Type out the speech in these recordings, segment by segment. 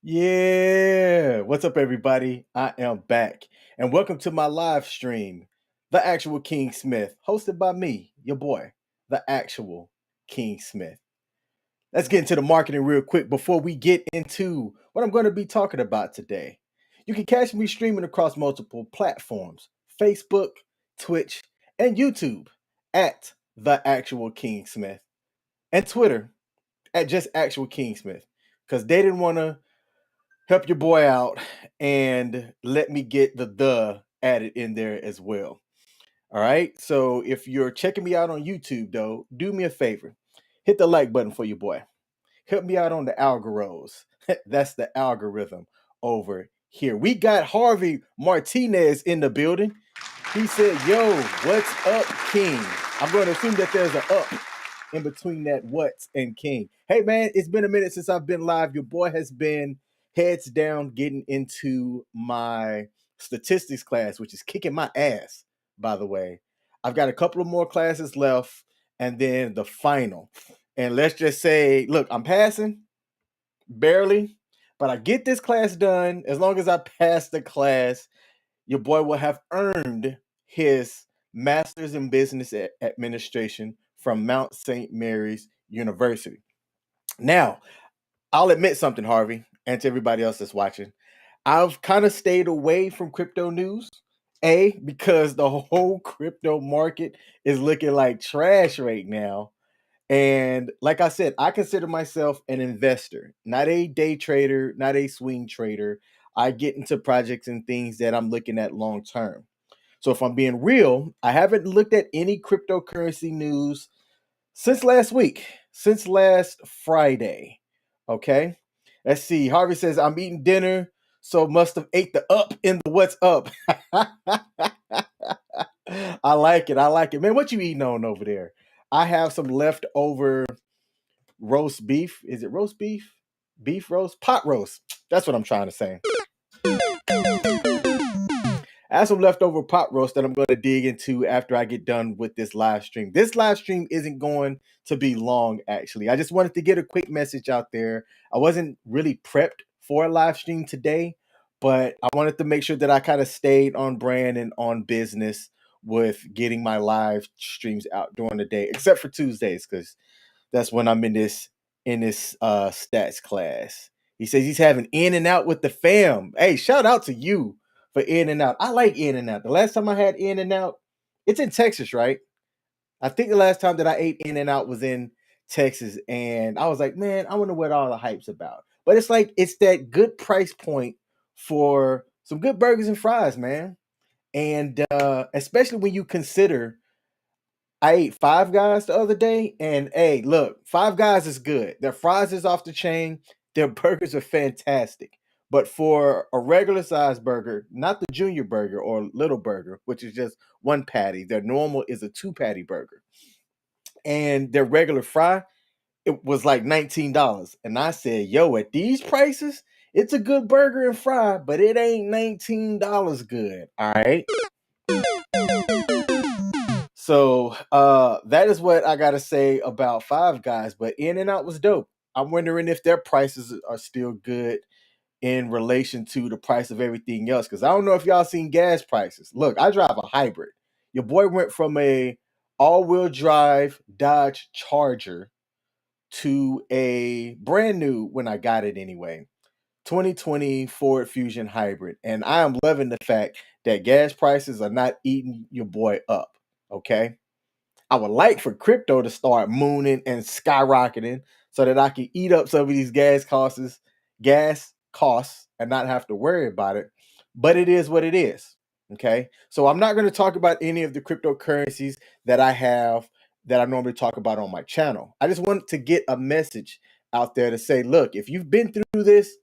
Yeah, what's up, everybody? I am back, and welcome to my live stream, The Actual King Smith, hosted by me, your boy, The Actual King Smith. Let's get into the marketing real quick before we get into what I'm going to be talking about today. You can catch me streaming across multiple platforms: Facebook, Twitch, and YouTube at The Actual King Smith, and Twitter at just Actual King Smith, because they didn't want to help your boy out and let me get the added in there as well. All right. So if you're checking me out on YouTube, though, do me a favor. Hit the like button for your boy. Help me out on the algorithms. That's the algorithm over here. We got Harvey Martinez in the building. He said, "Yo, what's up, King?" I'm going to assume that there's an up in between that what's and King. Hey, man, it's been a minute since I've been live. Your boy has been heads down getting into my statistics class, which is kicking my ass, by the way. I've got a couple of more classes left and then the final. And let's just say, look, I'm passing barely, but I get this class done. As long as I pass the class, your boy will have earned his master's in business administration from Mount St. Mary's University. Now, I'll admit something, Harvey, and to everybody else that's watching. I've kind of stayed away from crypto news. Because the whole crypto market is looking like trash right now. And like I said, I consider myself an investor, not a day trader, not a swing trader. I get into projects and things that I'm looking at long term. So if I'm being real, I haven't looked at any cryptocurrency news since last week, since last Friday. Okay. Let's see. Harvey says, I'm eating dinner, so must have ate the up in the what's up. I like it. I like it. Man, what you eating on over there? I have some leftover roast beef. Is it roast beef? Beef roast? Pot roast. That's what I'm trying to say. I have some leftover pot roast that I'm going to dig into after I get done with this live stream. This live stream isn't going to be long, actually. I just wanted to get a quick message out there. I wasn't really prepped for a live stream today, but I wanted to make sure that I kind of stayed on brand and on business with getting my live streams out during the day, except for Tuesdays, because that's when I'm in this stats class. He says he's having in and out with the fam. Hey, shout out to you for in and out. I like in and out. The last time I had in and out, it's in Texas, right? I think the last time that I ate in and out was in Texas, and I was like, man, I wonder what all the hype's about. But it's like it's that good price point for some good burgers and fries, man. And especially when you consider I ate Five Guys the other day, and hey, look, Five Guys is good. Their fries is off the chain. Their burgers are fantastic. But for a regular size burger, not the junior burger or little burger, which is just one patty, their normal is a two patty burger. And their regular fry, it was like $19. And I said, yo, at these prices, it's a good burger and fry, but it ain't $19 good. All right. So that is what I gotta say about Five Guys. But In and Out was dope. I'm wondering if their prices are still good in relation to the price of everything else. Because I don't know if y'all seen gas prices. Look, I drive a hybrid. Your boy went from a all-wheel drive Dodge Charger to a brand new when I got it anyway. 2020 Ford Fusion hybrid. And I am loving the fact that gas prices are not eating your boy up. Okay. I would like for crypto to start mooning and skyrocketing so that I can eat up some of these gas costs, and not have to worry about it. But it is what it is. Okay. So I'm not going to talk about any of the cryptocurrencies that I have that I normally talk about on my channel. I just want to get a message out there to say, look, if you've been through this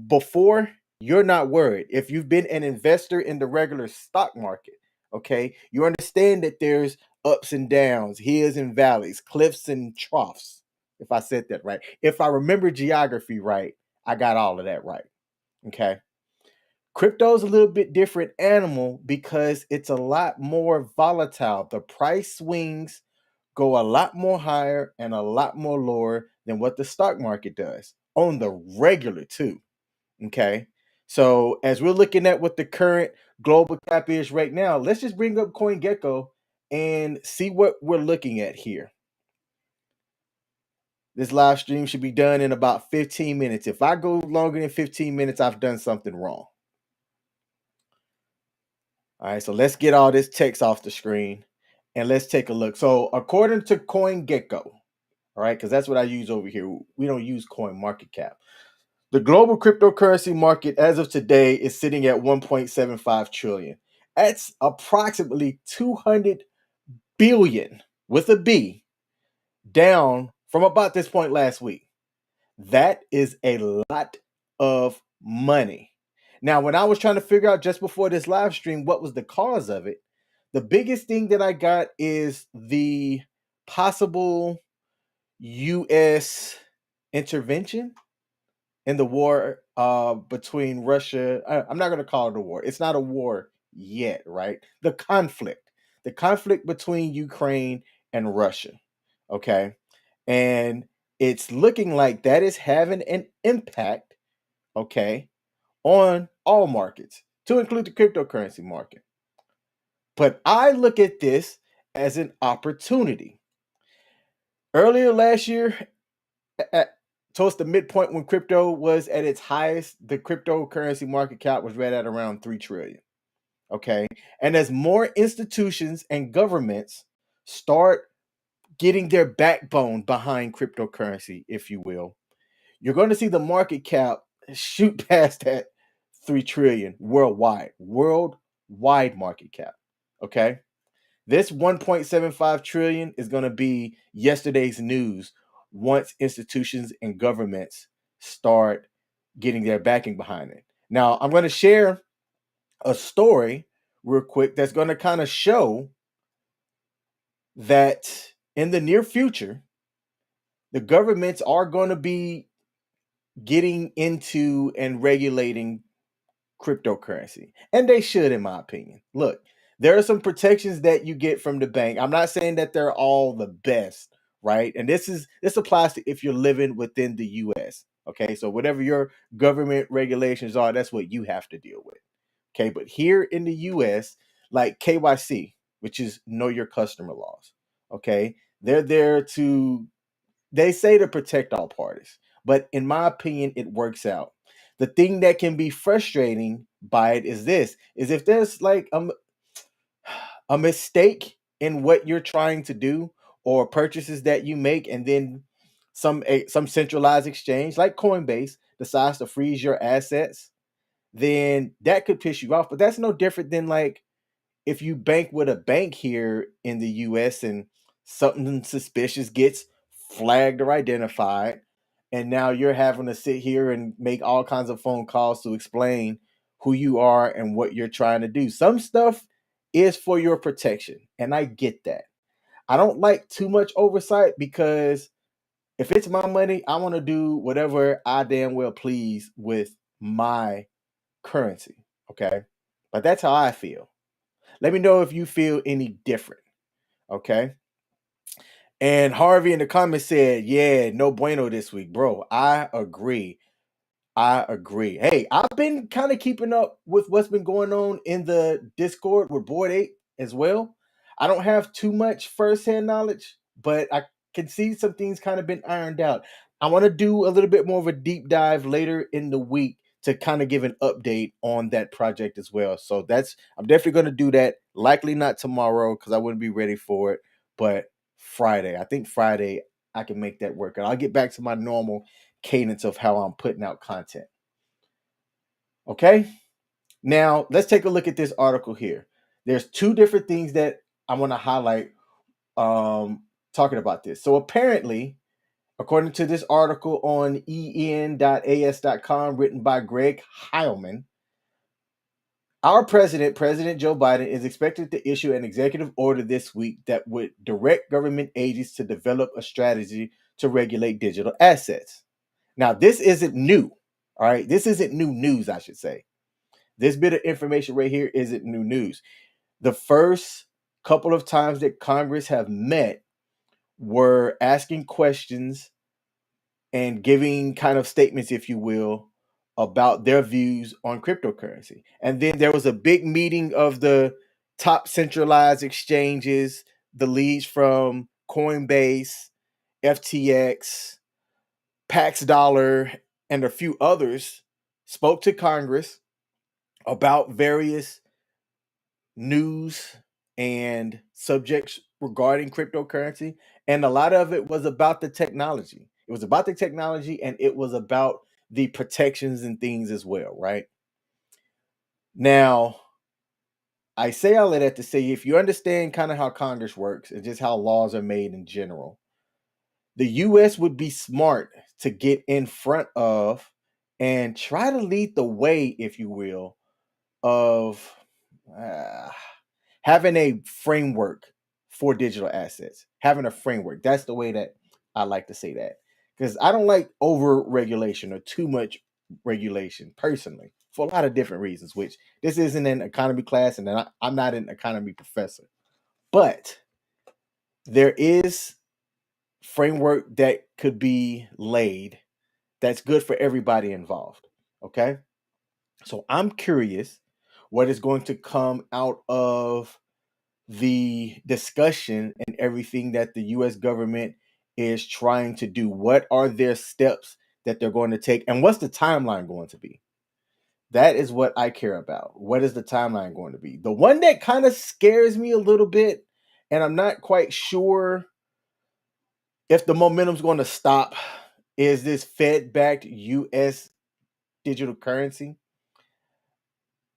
before, you're not worried. If you've been an investor in the regular stock market, okay, you understand that there's ups and downs, hills and valleys, cliffs and troughs. If I said that right, if I remember geography right, I got all of that right. Okay. Crypto's a little bit different animal because it's a lot more volatile. The price swings go a lot more higher and a lot more lower than what the stock market does on the regular too. Okay. So as we're looking at what the current global cap is right now, let's just bring up CoinGecko and see what we're looking at here. This live stream should be done in about 15 minutes. If I go longer than 15 minutes, I've done something wrong. All right, so let's get all this text off the screen and let's take a look. So according to CoinGecko, all right, because that's what I use over here. We don't use Coin Market Cap. The global cryptocurrency market as of today is sitting at 1.75 trillion. That's approximately 200 billion with a B down from about this point last week. That is a lot of money. Now, when I was trying to figure out just before this live stream what was the cause of it, the biggest thing that I got is the possible US intervention in the war between Russia. I'm not going to call it a war. It's not a war yet, right? The conflict between Ukraine and Russia. Okay. And it's looking like that is having an impact, okay, on all markets, to include the cryptocurrency market. But I look at this as an opportunity. Earlier last year, at towards the midpoint when crypto was at its highest, the cryptocurrency market cap was right at around 3 trillion. Okay. And as more institutions and governments start getting their backbone behind cryptocurrency, if you will, you're going to see the market cap shoot past that 3 trillion worldwide market cap. Okay. This 1.75 trillion is going to be yesterday's news once institutions and governments start getting their backing behind it. Now, I'm going to share a story real quick that's going to kind of show that in the near future, the governments are going to be getting into and regulating cryptocurrency. And they should, in my opinion. Look, there are some protections that you get from the bank. I'm not saying that they're all the best, right? And this applies to if you're living within the US. Okay. So whatever your government regulations are, that's what you have to deal with. Okay. But here in the US, like KYC, which is know your customer laws. Okay. They're there to they say to protect all parties, but in my opinion, it works out. The thing that can be frustrating by it is this: is if there's like a mistake in what you're trying to do or purchases that you make, and then some centralized exchange like Coinbase decides to freeze your assets, then that could piss you off. But that's no different than like if you bank with a bank here in the US and something suspicious gets flagged or identified, and now you're having to sit here and make all kinds of phone calls to explain who you are and what you're trying to do. Some stuff is for your protection, and I get that. I don't like too much oversight because if it's my money, I want to do whatever I damn well please with my currency. Okay. But that's how I feel. Let me know if you feel any different. Okay. And Harvey in the comments said, yeah, no bueno this week, bro. I agree. I agree. Hey, I've been kind of keeping up with what's been going on in the Discord with Board 8 as well. I don't have too much firsthand knowledge, but I can see some things kind of been ironed out. I want to do a little bit more of a deep dive later in the week to kind of give an update on that project as well. So I'm definitely going to do that. Likely not tomorrow because I wouldn't be ready for it, but Friday. I think Friday I can make that work. And I'll get back to my normal cadence of how I'm putting out content. Okay. Now let's take a look at this article here. There's two different things that I want to highlight talking about this. So apparently, according to this article on en.as.com written by Greg Heilman, our President Joe Biden, is expected to issue an executive order this week that would direct government agencies to develop a strategy to regulate digital assets. Now, this isn't new. All right. This isn't new news, I should say. This bit of information right here isn't new news. The first couple of times that Congress have met were asking questions and giving kind of statements, if you will, about their views on cryptocurrency. And then there was a big meeting of the top centralized exchanges, the leads from Coinbase, FTX, Pax Dollar, and a few others spoke to Congress about various news and subjects regarding cryptocurrency. And a lot of it was about the technology. It was about the technology and it was about the protections and things as well, right? Now, I say all of that to say if you understand kind of how Congress works and just how laws are made in general, the US would be smart to get in front of and try to lead the way, if you will, of uh, having a framework for digital assets. Having a framework. That's the way that I like to say that. Because I don't like over regulation or too much regulation personally for a lot of different reasons, which this isn't an economy class and I'm not an economy professor. But there is framework that could be laid that's good for everybody involved. Okay. So I'm curious what is going to come out of the discussion and everything that the US government is trying to do. What are their steps that they're going to take? And what's the timeline going to be? That is what I care about. What is the timeline going to be? The one that kind of scares me a little bit, and I'm not quite sure if the momentum's going to stop, is this Fed backed US digital currency.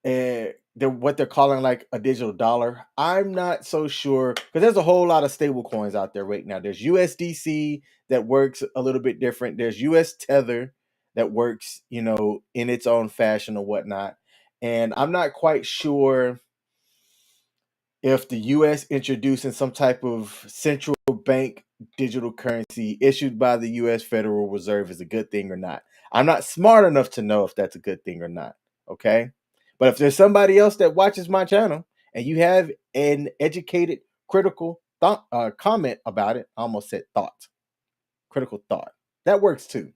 They're what they're calling like a digital dollar. I'm not so sure because there's a whole lot of stable coins out there right now. There's USDC that works a little bit different. There's US Tether that works, in its own fashion or whatnot. And I'm not quite sure if the US introducing some type of central bank digital currency issued by the US Federal Reserve is a good thing or not. I'm not smart enough to know if that's a good thing or not. Okay. But if there's somebody else that watches my channel and you have an educated, critical thought, comment about it, I almost said thought, critical thought. That works too.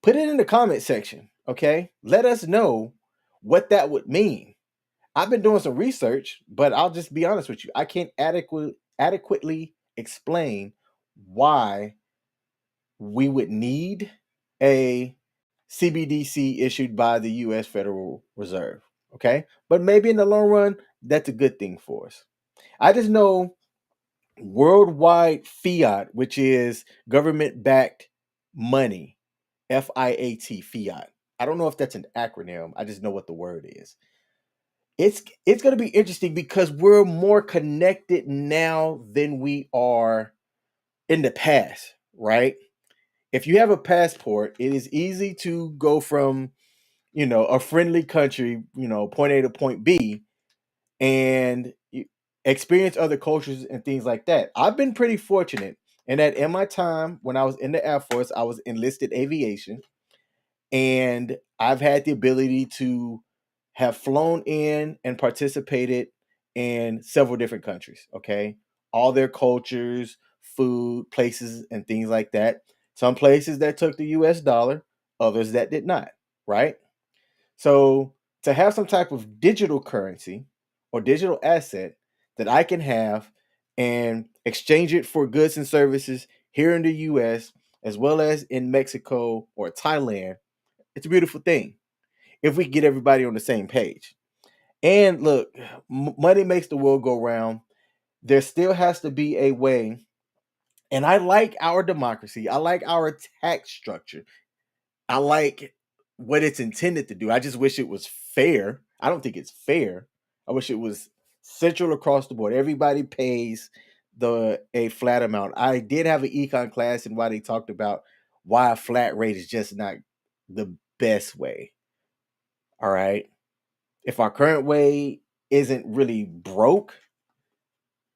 Put it in the comment section. Okay. Let us know what that would mean. I've been doing some research, but I'll just be honest with you. I can't adequately explain why we would need a CBDC issued by the US Federal Reserve. Okay. But maybe in the long run, that's a good thing for us. I just know worldwide fiat, which is government backed money, FIAT, fiat. I don't know if that's an acronym. I just know what the word is. It's going to be interesting because we're more connected now than we are in the past, right? If you have a passport, it is easy to go from, a friendly country, point A to point B and experience other cultures and things like that. I've been pretty fortunate in that in my time when I was in the Air Force, I was enlisted aviation and I've had the ability to have flown in and participated in several different countries, okay? All their cultures, food, places, and things like that. Some places that took the US dollar, others that did not, right? So to have some type of digital currency or digital asset that I can have and exchange it for goods and services here in the US as well as in Mexico or Thailand, it's a beautiful thing if we get everybody on the same page. And look, money makes the world go round. There still has to be a way. And I like our democracy. I like our tax structure. I like what it's intended to do. I just wish it was fair. I don't think it's fair. I wish it was central across the board. Everybody pays a flat amount. I did have an econ class and why they talked about why a flat rate is just not the best way. All right. If our current way isn't really broke,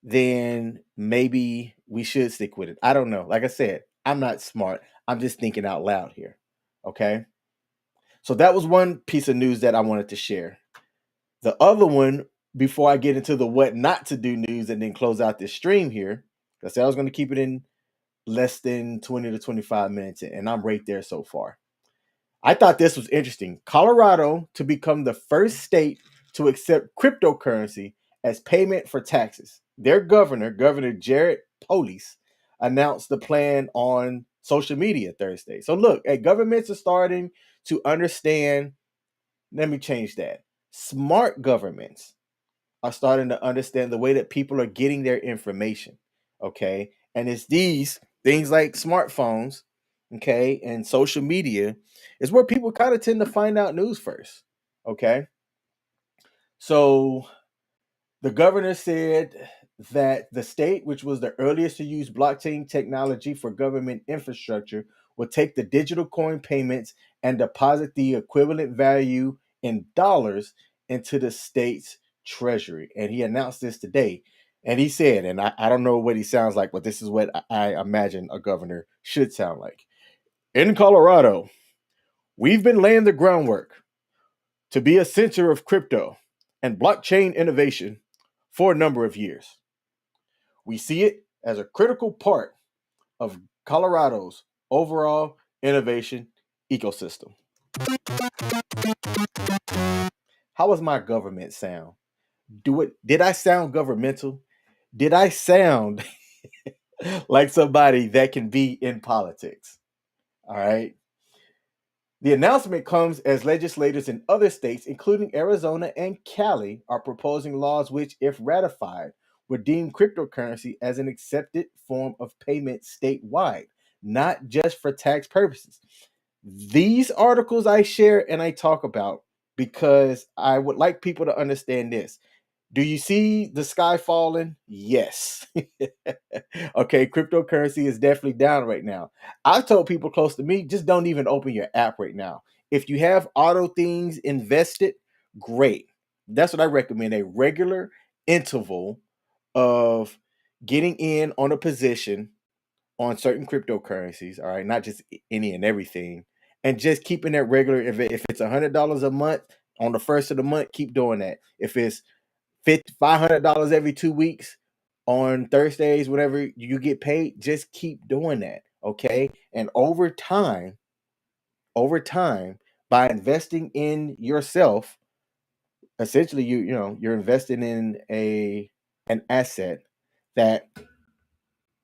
then maybe we should stick with it. I don't know. Like I said, I'm not smart. I'm just thinking out loud here. Okay. So that was one piece of news that I wanted to share. The other one, before I get into the what not to do news and then close out this stream here, I said I was going to keep it in less than 20 to 25 minutes, and I'm right there so far. I thought this was interesting. Colorado to become the first state to accept cryptocurrency as payment for taxes. Their governor, Governor Jared Polis, announced the plan on social media Thursday. So look, governments are starting to understand. Let me change that. Smart governments are starting to understand the way that people are getting their information. Okay. And it's these things like smartphones, okay, and social media is where people kind of tend to find out news first. Okay. So the governor said that the state, which was the earliest to use blockchain technology for government infrastructure, will take the digital coin payments and deposit the equivalent value in dollars into the state's treasury. And he announced this today. And he said, and I don't know what he sounds like, but this is what I imagine a governor should sound like. In Colorado, we've been laying the groundwork to be a center of crypto and blockchain innovation for a number of years. We see it as a critical part of Colorado's overall innovation ecosystem. How was my government sound? Did I sound governmental? Did I sound like somebody that can be in politics? All right. The announcement comes as legislators in other states, including Arizona and Cali, are proposing laws which, if ratified, would deem cryptocurrency as an accepted form of payment statewide, not just for tax purposes. These articles I share and I talk about because I would like people to understand this. Do you see the sky falling? Yes. Okay, cryptocurrency is definitely down right now. I've told people close to me, just don't even open your app right now. If you have auto things invested, great. That's what I recommend, a regular interval of getting in on a position on certain cryptocurrencies, all right, not just any and everything, and just keeping that regular. If it's $100 a month on the first of the month, keep doing that. If it's $500 every 2 weeks on Thursdays, whenever you get paid, just keep doing that. Okay. And over time, by investing in yourself, essentially you're investing in an asset that,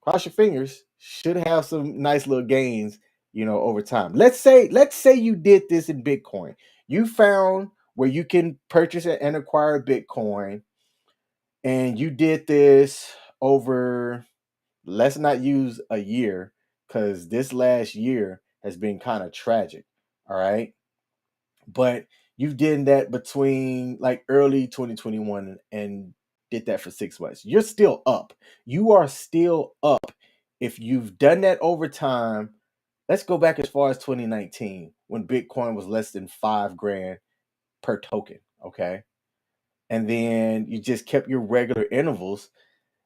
cross your fingers, should have some nice little gains, over time. Let's say you did this in Bitcoin. You found where you can purchase and acquire Bitcoin, and you did this over, let's not use a year, because this last year has been kind of tragic. All right. But you did that between like early 2021 and did that for 6 months. You're still up. You are still up. If you've done that over time, let's go back as far as 2019 when Bitcoin was less than 5 grand per token. Okay. And then you just kept your regular intervals,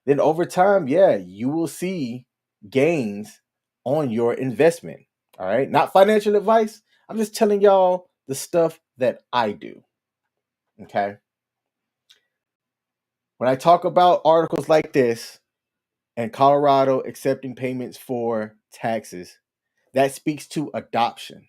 then over time, yeah, you will see gains on your investment. All right. Not financial advice. I'm just telling y'all the stuff that I do. Okay. When I talk about articles like this and Colorado accepting payments for taxes, that speaks to adoption.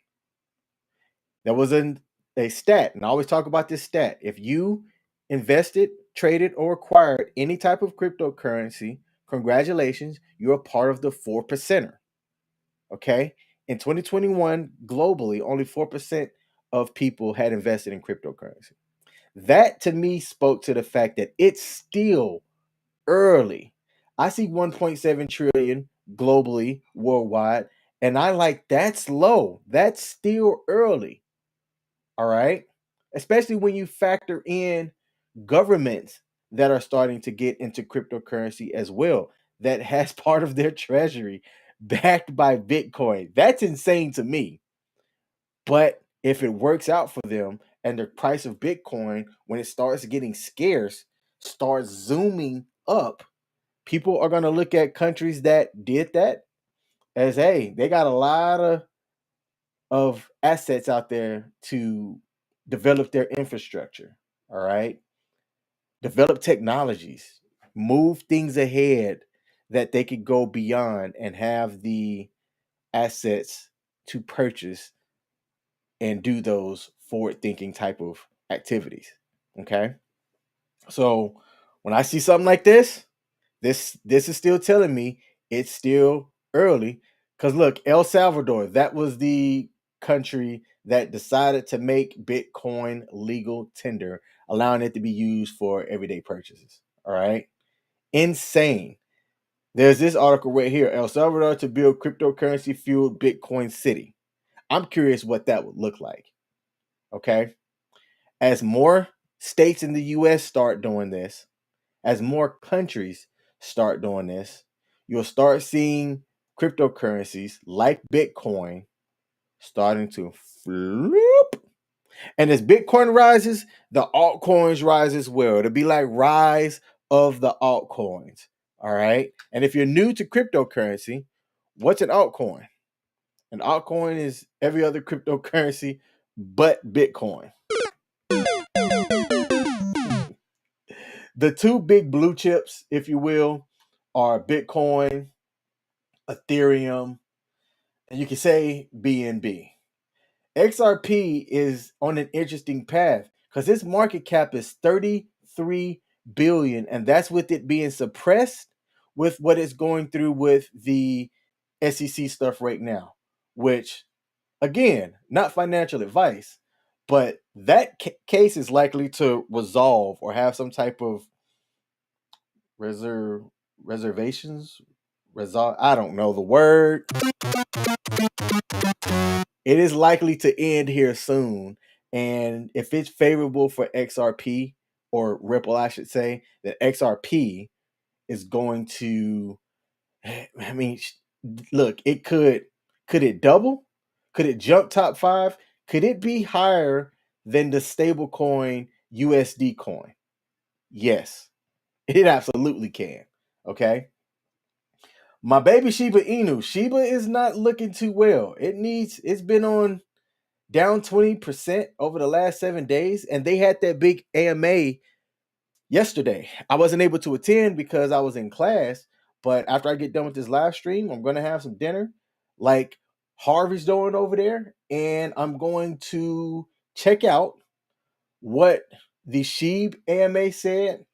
There was a stat, and I always talk about this stat. If you invested, traded, or acquired any type of cryptocurrency, congratulations, you're a part of the 4%er. Okay. In 2021, globally, only 4% of people had invested in cryptocurrency. That to me spoke to the fact that it's still early. I see 1.7 trillion globally, worldwide, and I like that's low. That's still early. All right. Especially when you factor in governments that are starting to get into cryptocurrency as well, that has part of their treasury backed by Bitcoin. That's insane to me. But if it works out for them and the price of Bitcoin, when it starts getting scarce, starts zooming up, people are going to look at countries that did that as, hey, they got a lot of assets out there to develop their infrastructure. All right. Develop technologies, move things ahead that they could go beyond and have the assets to purchase and do those forward-thinking type of activities. Okay. So when I see something like this is still telling me it's still early. Because look, El Salvador, that was the country that decided to make Bitcoin legal tender, allowing it to be used for everyday purchases. All right. Insane. There's this article right here: El Salvador to build cryptocurrency fueled Bitcoin city. I'm curious what that would look like. Okay. As more states in the US start doing this, as more countries start doing this, you'll start seeing cryptocurrencies like Bitcoin starting to flip. And as Bitcoin rises, the altcoins rise as well. It'll be like rise of the altcoins. All right. And if you're new to cryptocurrency, what's an altcoin? An altcoin is every other cryptocurrency but Bitcoin. The two big blue chips, if you will, are Bitcoin, Ethereum, and you can say BNB. XRP is on an interesting path because its market cap is 33 billion, and that's with it being suppressed with what it's going through with the SEC stuff right now, which again, not financial advice, but that case is likely to resolve or have some type of reserve reservations resolve. I don't know the word. It is likely to end here soon, and if it's favorable for XRP or Ripple, I should say, that XRP is going to. I mean, look, it could it double? Could it jump top five? Could it be higher than the stable coin USD coin? Yes, it absolutely can. Okay. My baby Shiba Inu. Shiba is not looking too well. It's been on down 20% over the last 7 days, and they had that big AMA yesterday. I wasn't able to attend because I was in class, but after I get done with this live stream, I'm gonna have some dinner like Harvey's doing over there, and I'm going to check out what the Sheeb AMA said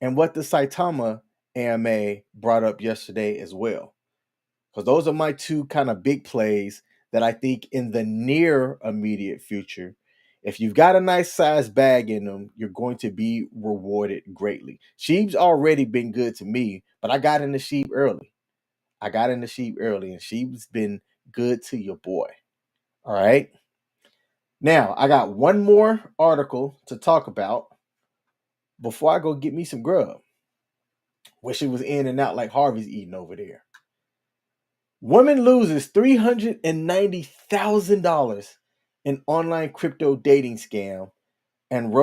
and what the Saitama AMA brought up yesterday as well. Because those are my two kind of big plays that I think in the near immediate future, if you've got a nice size bag in them, you're going to be rewarded greatly. Sheep's already been good to me, but I got into sheep early. And sheep's been good to your boy. All right. Now, I got one more article to talk about before I go get me some grub. Wish it was in and out like Harvey's eating over there. Woman loses $390,000 in online crypto dating scam and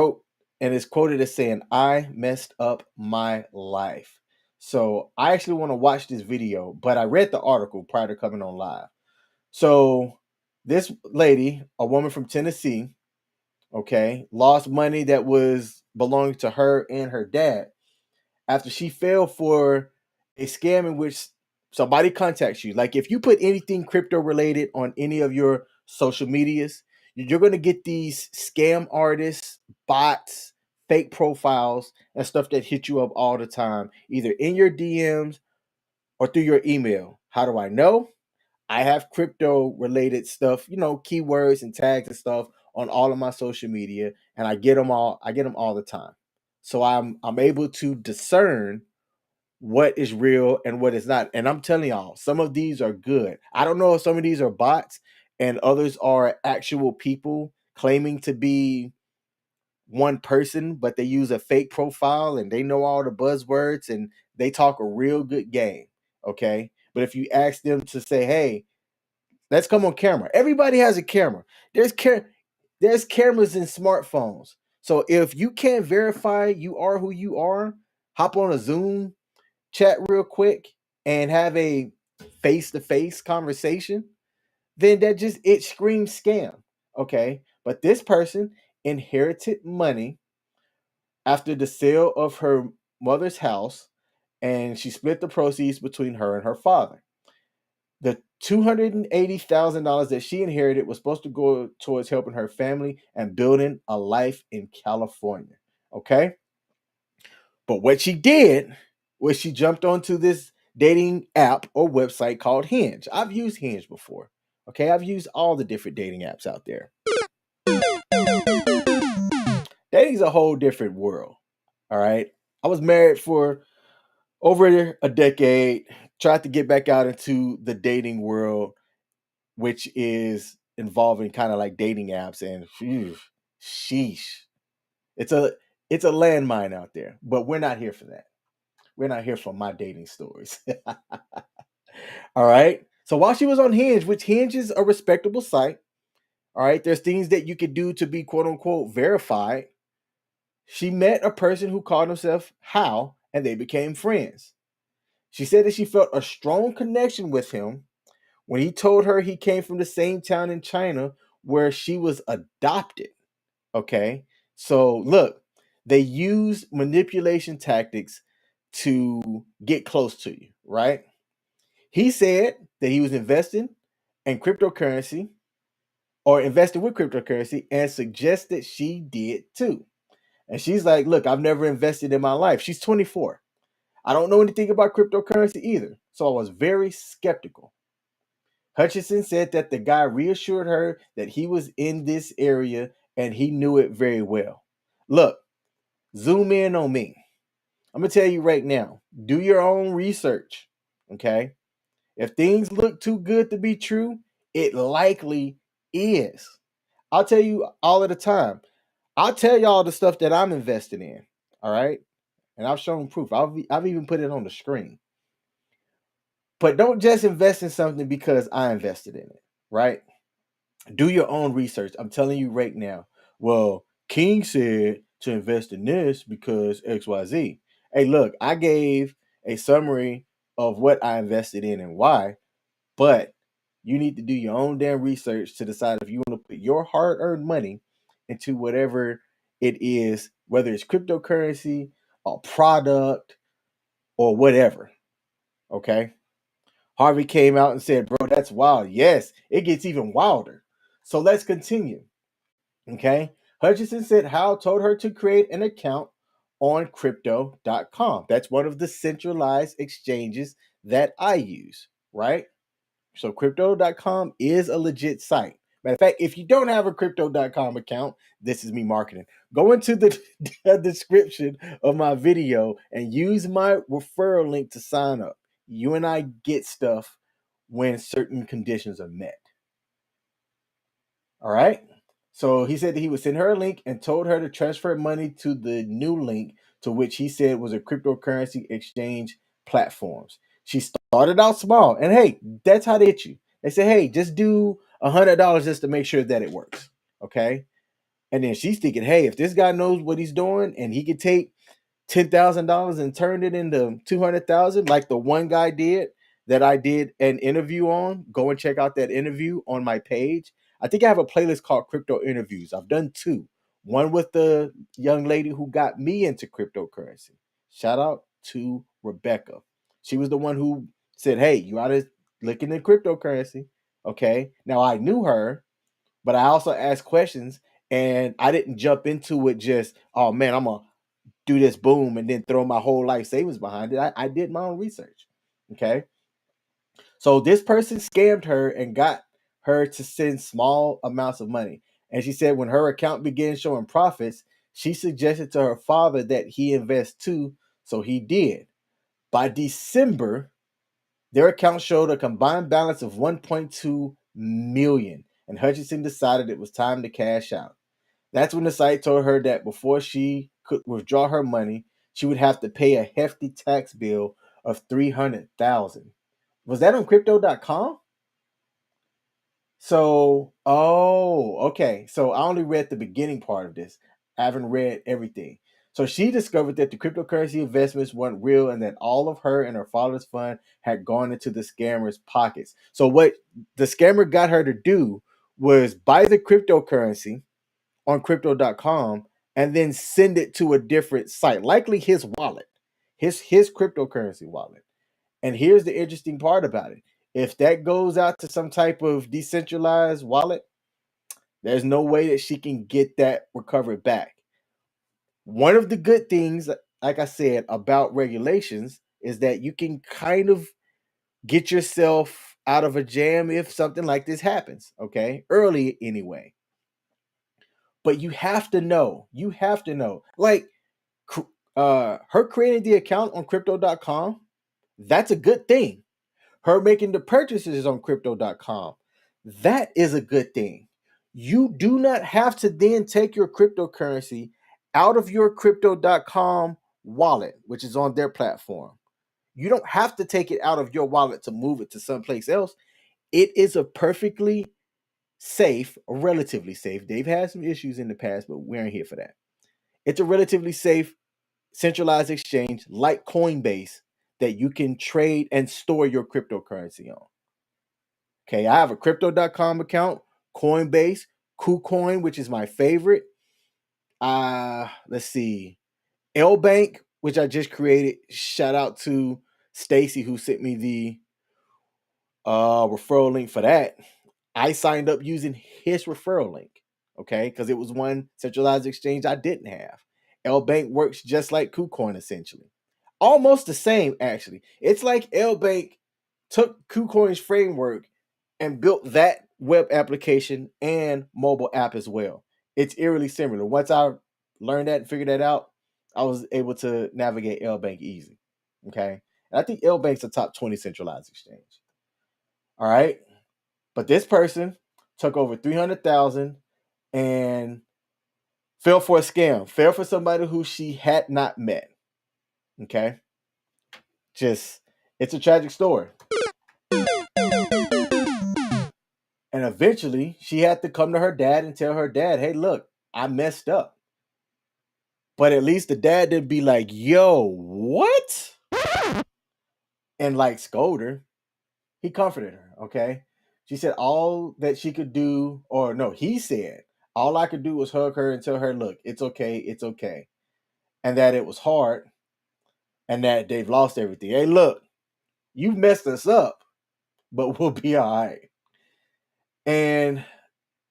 is quoted as saying, "I messed up my life." So I actually want to watch this video, but I read the article prior to coming on live. So this lady, a woman from Tennessee, okay, lost money that was belonging to her and her dad after she fell for a scam in which somebody contacts you. Like if you put anything crypto related on any of your social medias, you're going to get these scam artists, bots, fake profiles, and stuff that hit you up all the time, either in your DMs or through your email. How do I know? I have crypto related stuff, keywords and tags and stuff on all of my social media, and I get them all. I get them all the time. So I'm able to discern what is real and what is not. And I'm telling y'all, some of these are good. I don't know if some of these are bots and others are actual people claiming to be one person, but they use a fake profile and they know all the buzzwords and they talk a real good game. Okay. But if you ask them to say, hey, let's come on camera. Everybody has a camera. There's cameras in smartphones. So if you can't verify you are who you are, hop on a Zoom chat real quick and have a face-to-face conversation, then it screams scam. Okay. But this person inherited money after the sale of her mother's house, and she split the proceeds between her and her father. The $280,000 that she inherited was supposed to go towards helping her family and building a life in California. Okay. But what she did was she jumped onto this dating app or website called Hinge. I've used Hinge before. Okay. I've used all the different dating apps out there. Dating's a whole different world. All right. I was married for over a decade, tried to get back out into the dating world, which is involving kind of like dating apps, and phew, sheesh. It's a it's a landmine out there, but we're not here for that. We're not here for my dating stories. All right. So while she was on Hinge, which Hinge is a respectable site, all right, there's things that you could do to be quote unquote verified. She met a person who called himself Hal, and they became friends. She said that she felt a strong connection with him when he told her he came from the same town in China where she was adopted. Okay. So look, they use manipulation tactics to get close to you, right? He said that he was investing in cryptocurrency or investing with cryptocurrency and suggested she did too. And she's like, look, I've never invested in my life. She's 24. I don't know anything about cryptocurrency either. So I was very skeptical. Hutchinson said that the guy reassured her that he was in this area and he knew it very well. Look, zoom in on me. I'm going to tell you right now, do your own research. Okay. If things look too good to be true, it likely is. I'll tell you all of the time. I'll tell y'all the stuff that I'm invested in. All right. And I've shown proof. I've even put it on the screen. But don't just invest in something because I invested in it. Right. Do your own research. I'm telling you right now. Well, King said to invest in this because XYZ. Hey, look, I gave a summary of what I invested in and why, but you need to do your own damn research to decide if you want to put your hard earned money into whatever it is, whether it's cryptocurrency, a product, or whatever. Okay. Harvey came out and said, bro, that's wild. Yes, it gets even wilder. So let's continue. Okay. Hutchinson said Hal told her to create an account on crypto.com. That's one of the centralized exchanges that I use, right? So crypto.com is a legit site. Matter of fact, if you don't have a crypto.com account, this is me marketing. Go into the description of my video and use my referral link to sign up. You and I get stuff when certain conditions are met. All right. So he said that he would send her a link and told her to transfer money to the new link, to which he said was a cryptocurrency exchange platforms. She started out small, and hey, that's how they hit you. They say, hey, just do $100 just to make sure that it works. Okay. And then she's thinking, hey, if this guy knows what he's doing and he could take $10,000 and turned it into 200,000, like the one guy did that I did an interview on. Go and check out that interview on my page. I think I have a playlist called Crypto Interviews. I've done two. One with the young lady who got me into cryptocurrency. Shout out to Rebecca. She was the one who said, hey, you ought to look into cryptocurrency. Okay. Now I knew her, but I also asked questions and I didn't jump into it just, oh man, I'm going to do this boom and then throw my whole life savings behind it. I did my own research. Okay. So this person scammed her and got her to send small amounts of money. And she said when her account began showing profits, she suggested to her father that he invest too. So he did. By December, their account showed a combined balance of 1.2 million. And Hutchinson decided it was time to cash out. That's when the site told her that before she could withdraw her money, she would have to pay a hefty tax bill of 300,000. Was that on crypto.com? So, okay. So I only read the beginning part of this. I haven't read everything. So she discovered that the cryptocurrency investments weren't real and that all of her and her father's fund had gone into the scammer's pockets. So what the scammer got her to do was buy the cryptocurrency on crypto.com and then send it to a different site, likely his wallet, his cryptocurrency wallet. And here's the interesting part about it. If that goes out to some type of decentralized wallet, there's no way that she can get that recovered back. One of the good things, like I said, about regulations is that you can kind of get yourself out of a jam if something like this happens, okay? Early anyway. But you have to know. Like her creating the account on crypto.com, that's a good thing. Her making the purchases on crypto.com, that is a good thing. You do not have to then take your cryptocurrency out of your crypto.com wallet, which is on their platform. You don't have to take it out of your wallet to move it to someplace else. It is a perfectly safe, relatively safe. They've had some issues in the past, but we aren't here for that. It's a relatively safe centralized exchange like Coinbase that you can trade and store your cryptocurrency on. Okay, I have a crypto.com account, Coinbase, KuCoin, which is my favorite. Let's see. L Bank, which I just created. Shout out to Stacy who sent me the referral link for that. I signed up using his referral link, okay, because it was one centralized exchange I didn't have. L Bank works just like KuCoin essentially, almost the same actually. It's like L Bank took KuCoin's framework and built that web application and mobile app as well. It's eerily similar. Once I learned that and figured that out, I was able to navigate L Bank easy. Okay, and I think L Bank's a top 20 centralized exchange. All right. But this person took over 300,000 and fell for a scam, fell for somebody who she had not met. Okay? Just it's a tragic story. And eventually, she had to come to her dad and tell her dad, "Hey, look, I messed up." But at least the dad didn't be like, "Yo, what?" And like scold her. He comforted her, okay? She said all that she could do, or no, he said, all I could do was hug her and tell her, look, it's okay, it's okay. And that it was hard and that they've lost everything. Hey, look, you've messed us up, but we'll be all right. And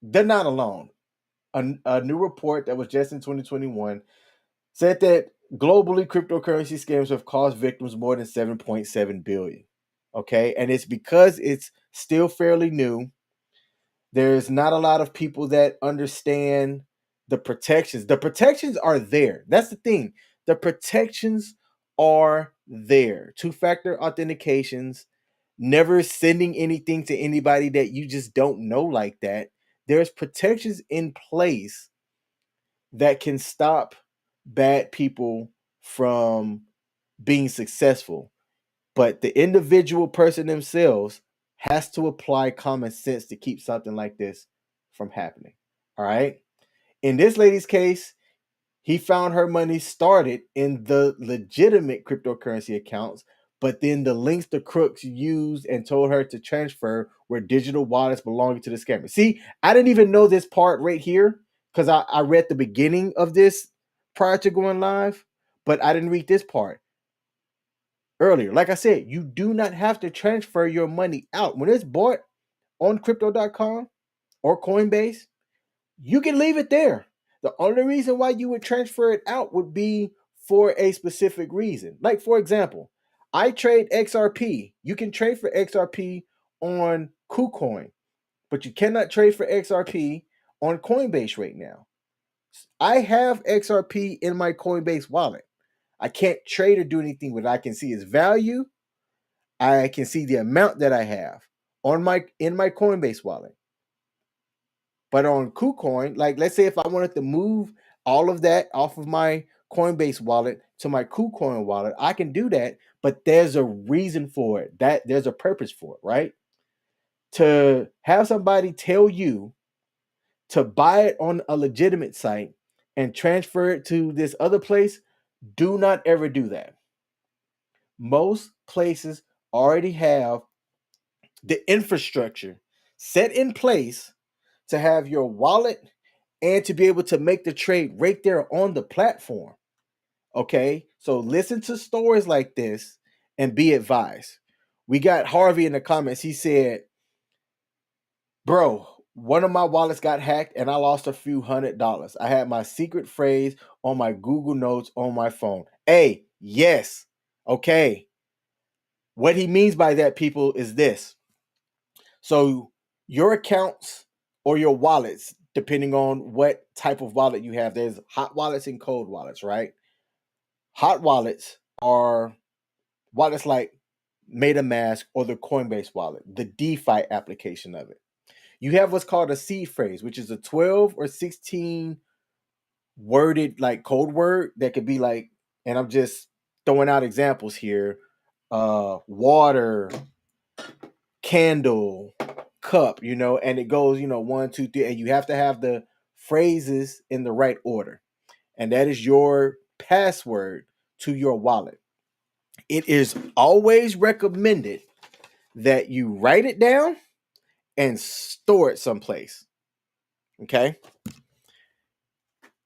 they're not alone. A new report that was just in 2021 said that globally cryptocurrency scams have cost victims more than 7.7 billion. Okay. And it's because it's still fairly new. There's not a lot of people that understand the protections. The protections are there. That's the thing. The protections are there. Two-factor authentications, never sending anything to anybody that you just don't know like that. There's protections in place that can stop bad people from being successful. But the individual person themselves has to apply common sense to keep something like this from happening. All right. In this lady's case, he found her money started in the legitimate cryptocurrency accounts, but then the links the crooks used and told her to transfer were digital wallets belonging to the scammer. See, I didn't even know this part right here because I read the beginning of this prior to going live, but I didn't read this part earlier. Like I said, you do not have to transfer your money out. When it's bought on crypto.com or Coinbase, you can leave it there. The only reason why you would transfer it out would be for a specific reason. Like, for example, I trade XRP. You can trade for XRP on KuCoin, but you cannot trade for XRP on Coinbase right now. I have XRP in my Coinbase wallet. I can't trade or do anything with it. I can see its value. I can see the amount that I have on my in my Coinbase wallet. But on KuCoin, like let's say if I wanted to move all of that off of my Coinbase wallet to my KuCoin wallet, I can do that, but there's a reason for it. That there's a purpose for it, right? To have somebody tell you to buy it on a legitimate site and transfer it to this other place, do not ever do that. Most places already have the infrastructure set in place to have your wallet and to be able to make the trade right there on the platform. Okay, so listen to stories like this and be advised. We got Harvey in the comments. He said, bro, one of my wallets got hacked and I lost a few $100. I had my secret phrase on my Google Notes on my phone. Hey, yes. Okay. What he means by that, people, is this. So your accounts or your wallets, depending on what type of wallet you have, there's hot wallets and cold wallets, right? Hot wallets are wallets like MetaMask or the Coinbase wallet, the DeFi application of it. You have what's called a seed phrase, which is a 12 or 16 worded like code word that could be like, and I'm just throwing out examples here, water, candle, cup, and it goes, 1, 2, 3, and you have to have the phrases in the right order. And that is your password to your wallet. It is always recommended that you write it down and store it someplace. Okay.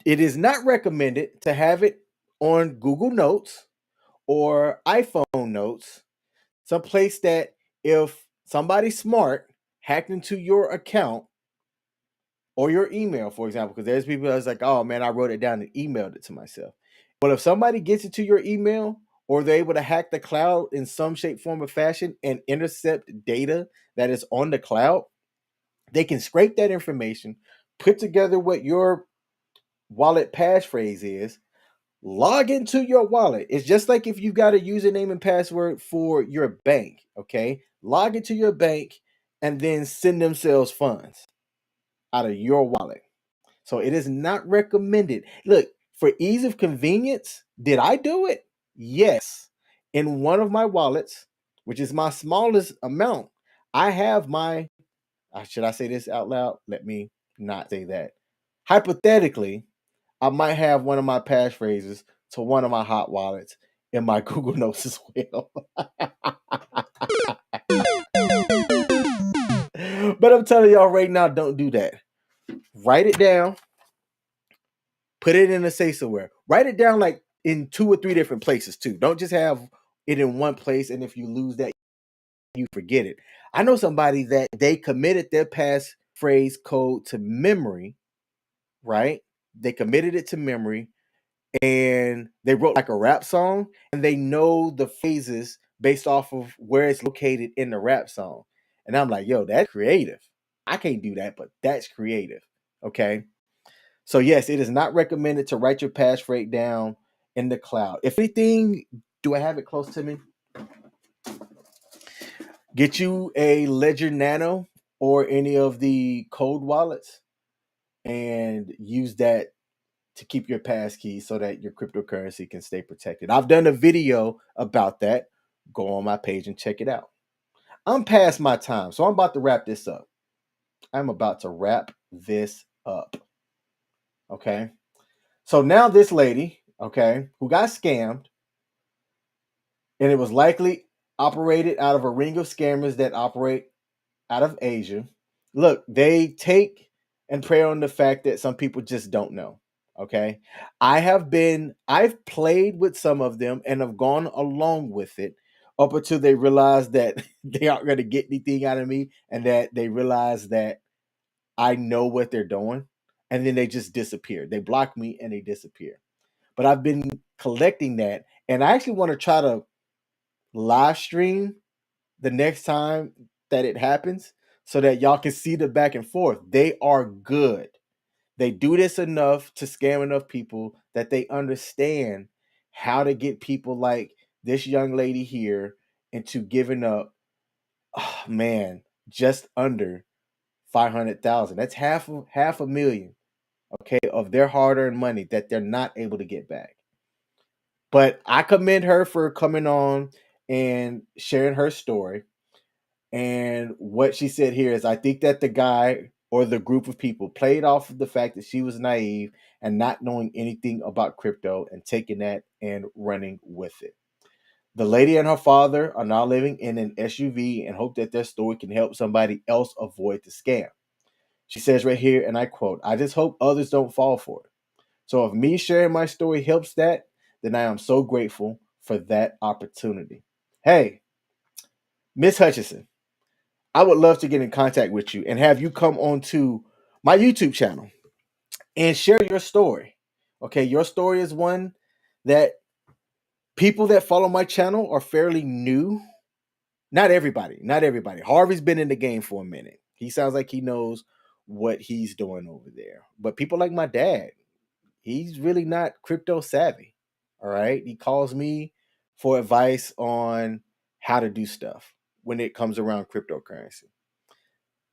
It is not recommended to have it on Google Notes or iPhone Notes, someplace that if somebody smart hacked into your account or your email, for example, because there's people that's like, oh man, I wrote it down and emailed it to myself. But if somebody gets into your email or they're able to hack the cloud in some shape, form, or fashion and intercept data that is on the cloud, they can scrape that information, put together what your wallet passphrase is, log into your wallet. It's just like if you've got a username and password for your bank, okay? Log into your bank and then send themselves funds out of your wallet. So it is not recommended. Look, for ease of convenience, did I do it? Yes. In one of my wallets, which is my smallest amount, I have my, should I say this out loud? Let me not say that. Hypothetically, I might have one of my passphrases to one of my hot wallets in my Google Notes as well. But I'm telling y'all right now, don't do that. Write it down, put it in a safe somewhere. Write it down like in 2 or 3 different places too. Don't just have it in one place, and if you lose that, you forget it. I know somebody that they committed their passphrase code to memory, right? They committed it to memory and they wrote like a rap song and they know the phases based off of where it's located in the rap song. And I'm like, yo, that's creative. I can't do that, but that's creative. Okay. So yes, it is not recommended to write your passphrase down in the cloud. If anything, do I have it close to me? Get you a Ledger Nano or any of the cold wallets and use that to keep your passkey so that your cryptocurrency can stay protected. I've done a video about that. Go on my page and check it out. I'm past my time, so I'm about to wrap this up. I'm about to wrap this up. Okay. So now this lady, okay, who got scammed, and it was likely operated out of a ring of scammers that operate out of Asia. Look, they take and prey on the fact that some people just don't know. Okay. I've played with some of them and have gone along with it up until they realize that they aren't going to get anything out of me and that they realize that I know what they're doing. And then they just disappear. They block me and they disappear. But I've been collecting that. And I actually want to try to live stream the next time that it happens so that y'all can see the back and forth. They are good. They do this enough to scam enough people that they understand how to get people like this young lady here into giving up, oh man, just under 500,000. That's half a million, okay, of their hard-earned money that they're not able to get back. But I commend her for coming on and sharing her story. And what she said here is, I think that the guy or the group of people played off of the fact that she was naive and not knowing anything about crypto and taking that and running with it. The lady and her father are now living in an SUV and hope that their story can help somebody else avoid the scam. She says right here, and I quote, I just hope others don't fall for it. So if me sharing my story helps that, then I am so grateful for that opportunity. Hey, Miss Hutchinson, I would love to get in contact with you and have you come onto my YouTube channel and share your story. Okay, your story is one that people that follow my channel are fairly new. Not everybody, not everybody. Harvey's been in the game for a minute. He sounds like he knows what he's doing over there. But people like my dad, he's really not crypto savvy. All right. He calls me for advice on how to do stuff when it comes around cryptocurrency.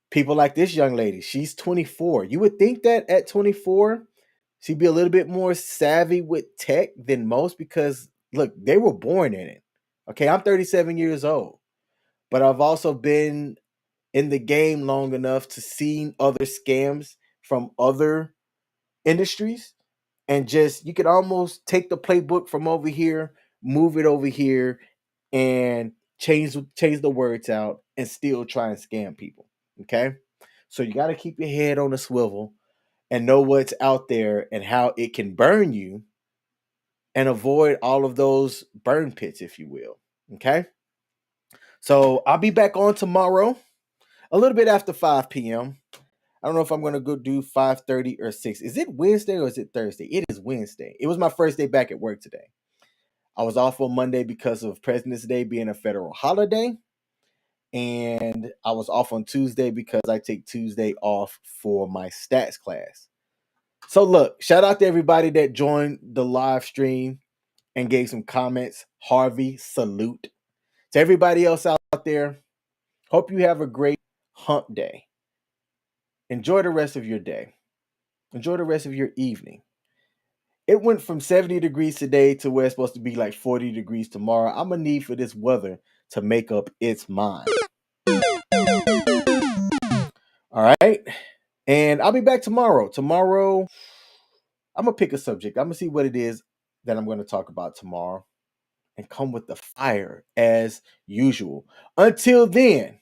People like this young lady, she's 24. You would think that at 24, she'd be a little bit more savvy with tech than most because, look, they were born in it. Okay. I'm 37 years old, but I've also been in the game long enough to see other scams from other industries, and just you could almost take the playbook from over here, move it over here, and change the words out and still try and scam people. Okay, so you got to keep your head on a swivel and know what's out there and how it can burn you, and avoid all of those burn pits, if you will. Okay, so I'll be back on tomorrow a little bit after 5 p.m. I don't know if I'm gonna go do 5:30 or 6. Is it Wednesday or is it Thursday? It is Wednesday. It was my first day back at work today. I was off on Monday because of President's Day being a federal holiday. And I was off on Tuesday because I take Tuesday off for my stats class. So look, shout out to everybody that joined the live stream and gave some comments. Harvey, salute. To everybody else out there, hope you have a great hump day. Enjoy the rest of your day. Enjoy the rest of your evening. It went from 70 degrees today to where it's supposed to be like 40 degrees tomorrow. I'm gonna need for this weather to make up its mind. All right. And I'll be back tomorrow. Tomorrow, I'm gonna pick a subject. I'm gonna see what it is that I'm gonna talk about tomorrow and come with the fire as usual. Until then,